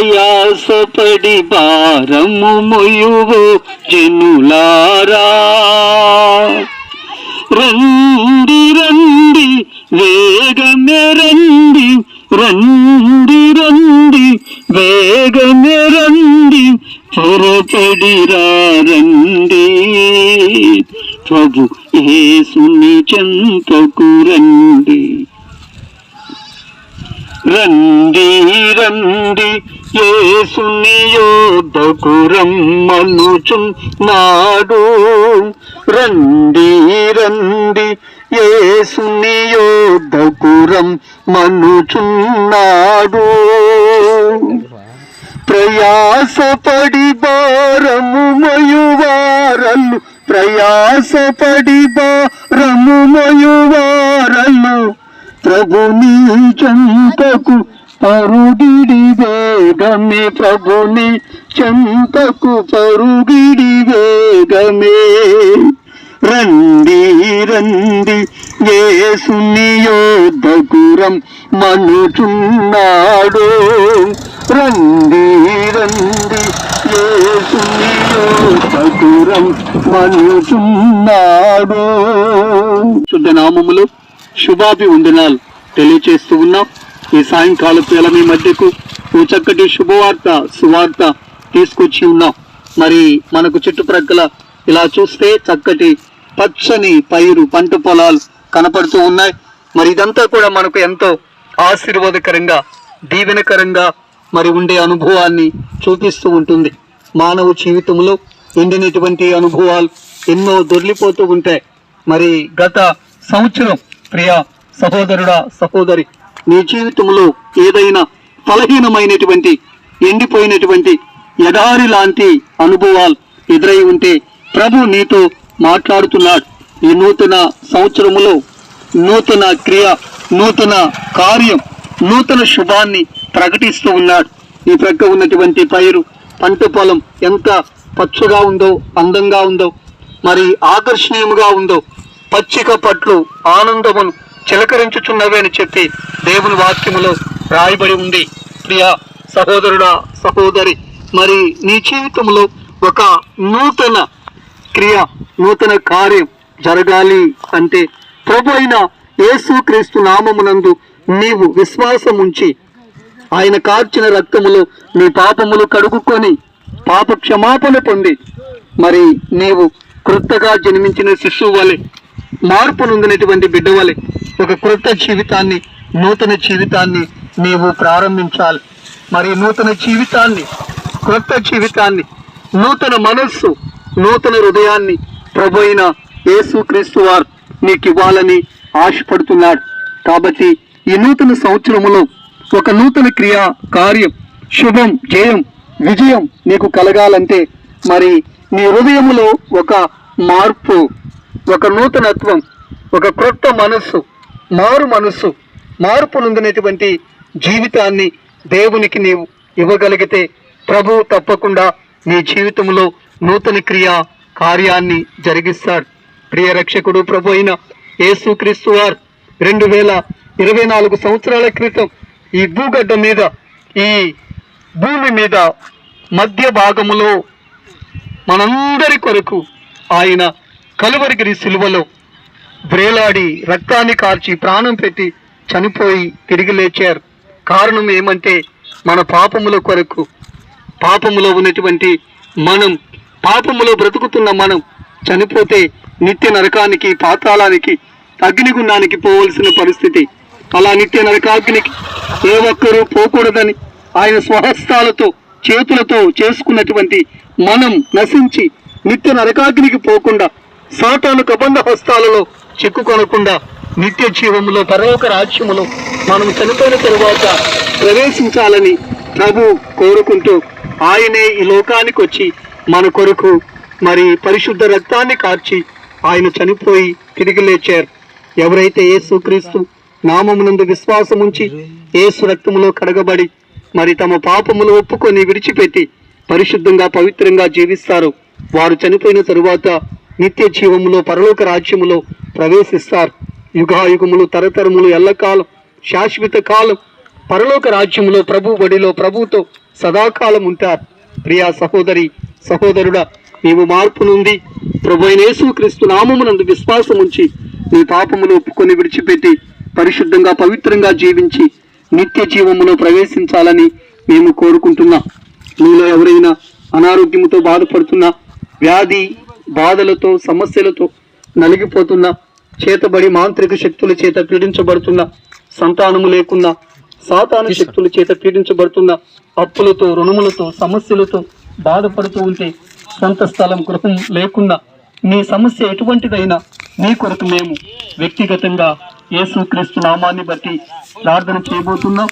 ప్రయాసపడి భారము మొయువు జనులారా, రండి రండి వేగమే రండి, రండి రండి వేగమే రండి, త్వరపడి రండి ప్రభు యేసుని చెంతకు రండి. రండి రండి యేసుని యొద్దకు రమ్మనుచున్నాడు, రండి రండి యేసుని యొద్దకు రమ్మనుచున్నాడు. ప్రయాసపడి భారము మోయువారలు, ప్రయాసపడి భారము మోయువారలు, ప్రభుని చెంతకు పరుగిడి వేగమే, ప్రభుని చెంతకు పరుగిడి వేగమే. రండి రండి యేసుని యొద్దకు రమ్మనుచున్నాడు, రండి రండి యేసుని యొద్దకు రమ్మనుచున్నాడు. శుద్ధ నామములు శుభాభివందనాలు తెలియచేస్తూ ఉన్నాం. ఈ సాయంకాలం వేళ మీ మధ్యకు ఓ చక్కటి శుభవార్త సువార్త తీసుకొచ్చి ఉన్నాం. మరి మనకు చుట్టుప్రక్కల ఇలా చూస్తే చక్కటి పచ్చని పైరు పంట పొలాలు కనపడుతూ ఉన్నాయి. మరి ఇదంతా కూడా మనకు ఎంతో ఆశీర్వాదకరంగా దీవెనకరంగా మరి ఉండే అనుభవాన్ని చూపిస్తూ ఉంటుంది. మానవ జీవితంలో ఎండినటువంటి అనుభవాలు ఎన్నో దొర్లిపోతూ ఉంటాయి. మరి గత సంవత్సరం ప్రియ సహోదరుడా సహోదరి, నీ జీవితంలో ఏదైనా బలహీనమైనటువంటి ఎండిపోయినటువంటి ఎడారి లాంటి అనుభవాలు ఎదురై ఉంటే ప్రభు నీతో మాట్లాడుతున్నాడు. ఈ నూతన సంవత్సరములో నూతన క్రియ, నూతన కార్యం, నూతన శుభాన్ని ప్రకటిస్తూ ఉన్నాడు. ఈ ప్రక్క ఉన్నటువంటి పైరు పంట పొలం ఎంత పచ్చగా ఉందో, అందంగా ఉందో, మరి ఆకర్షణీయంగా ఉందో, పచ్చిక పట్లు ఆనందమును చిలకరించుచున్నవి అని చెప్పి దేవుని వాక్యములో రాయబడి ఉంది. ప్రియ సహోదరుడా సహోదరి, మరి నీ జీవితంలో ఒక నూతన క్రియ, నూతన కార్యం జరగాలి అంటే ప్రభు అయిన యేసుక్రీస్తు నామమునందు నీవు విశ్వాసం ఉంచి ఆయన కార్చిన రక్తములో నీ పాపములు కడుగుకొని పాప క్షమాపణ పొంది మరి నీవు క్రొత్తగా జన్మించిన శిశువు వలె, మార్పు నొందినటువంటి బిడ్డ వలె ఒక క్రొత్త జీవితాన్ని, నూతన జీవితాన్ని నీవు ప్రారంభించాలి. మరి నూతన జీవితాన్ని, క్రొత్త జీవితాన్ని, నూతన మనస్సు, నూతన హృదయాన్ని ప్రభు అయిన యేసుక్రీస్తు వారు నీకు ఇవ్వాలని ఆశపడుతున్నాడు. కాబట్టి ఈ నూతన సంవత్సరములో ఒక నూతన క్రియ, కార్యం, శుభం, జయం, విజయం నీకు కలగాలంటే మరి నీ హృదయములో ఒక మార్పు, ఒక నూతనత్వం, ఒక క్రొత్త మనస్సు, మారు మనస్సు, మార్పు నొందినటువంటి జీవితాన్ని దేవునికి నీవు ఇవ్వగలిగితే ప్రభు తప్పకుండా నీ జీవితంలో నూతన క్రియ కార్యాన్ని జరిగిస్తాడు. ప్రియ రక్షకుడు ప్రభు అయిన యేసుక్రీస్తు వారు 2024 సంవత్సరాల క్రితం ఈ భూగడ్డ మీద, ఈ భూమి మీద మధ్య భాగములో మనందరి కొరకు ఆయన కలువరిగిరి సిలువలో వ్రేలాడి రక్తాన్ని కార్చి ప్రాణం పెట్టి చనిపోయి తిరిగి లేచారు. కారణం ఏమంటే మన పాపముల కొరకు, పాపములో ఉన్నటువంటి మనం, పాపములో బ్రతుకుతున్న మనం చనిపోతే నిత్య నరకానికి, పాతాళానికి, అగ్నిగుండానికి పోవలసిన పరిస్థితి. అలా నిత్య నరకాగ్నికి ఏ ఒక్కరూ పోకూడదని ఆయన స్వహస్తాలతో, చేతులతో చేసుకున్నటువంటి మనం నశించి నిత్య నరకాగ్నికి పోకుండా, సాతాను కబంధ హస్తాలలో చిక్కుకొనకుండా నిత్య జీవములో, పరలోక రాజ్యములో మనం చనిపోయిన తరువాత ప్రవేశించాలని ప్రభు కోరుకుంటూ ఆయనే ఈ లోకానికి వచ్చి మన కొరకు మరి పరిశుద్ధ రక్తాన్ని కార్చి ఆయన చనిపోయి తిరిగి లేచారు. ఎవరైతే యేసుక్రీస్తు నామమునందు విశ్వాసం ఉంచి యేసు రక్తములో కడగబడి మరి తమ పాపములు ఒప్పుకొని విడిచిపెట్టి పరిశుద్ధంగా పవిత్రంగా జీవిస్తారు, వారు చనిపోయిన తరువాత నిత్య జీవములో, పరలోక రాజ్యములో ప్రవేశిస్తారు. యుగాయుగములు, తరతరములు, ఎల్లకాలం, శాశ్వత కాలం పరలోక రాజ్యంలో ప్రభు బడిలో ప్రభుతో సదాకాలం ఉంటారు. ప్రియా సహోదరి సహోదరుడా, నీవు మార్పు నుండి ప్రభు అయిన యేసుక్రీస్తు నామమునందు విశ్వాసం ఉంచి నీ పాపములు ఒప్పుకొని విడిచిపెట్టి పరిశుద్ధంగా పవిత్రంగా జీవించి నిత్య జీవములో ప్రవేశించాలని మేము కోరుకుంటున్నాం. మీలో ఎవరైనా అనారోగ్యముతో బాధపడుతున్నా, వ్యాధి బాధలతో సమస్యలతో నలిగిపోతున్నా, చేతబడి మాంత్రిక శక్తుల చేత పీడించబడుతున్నా, సంతానము లేకున్నా, సాతాను శక్తుల చేత పీడించబడుతున్నా, అప్పులతో రుణములతో సమస్యలతో బాధపడుతూ ఉంటే, సొంత స్థలం గృహం లేకున్నా, నీ సమస్య ఎటువంటిదైనా నీ కొరకు మేము వ్యక్తిగతంగా యేసుక్రీస్తు నామాన్ని బట్టి ప్రార్థన చేయబోతున్నాం.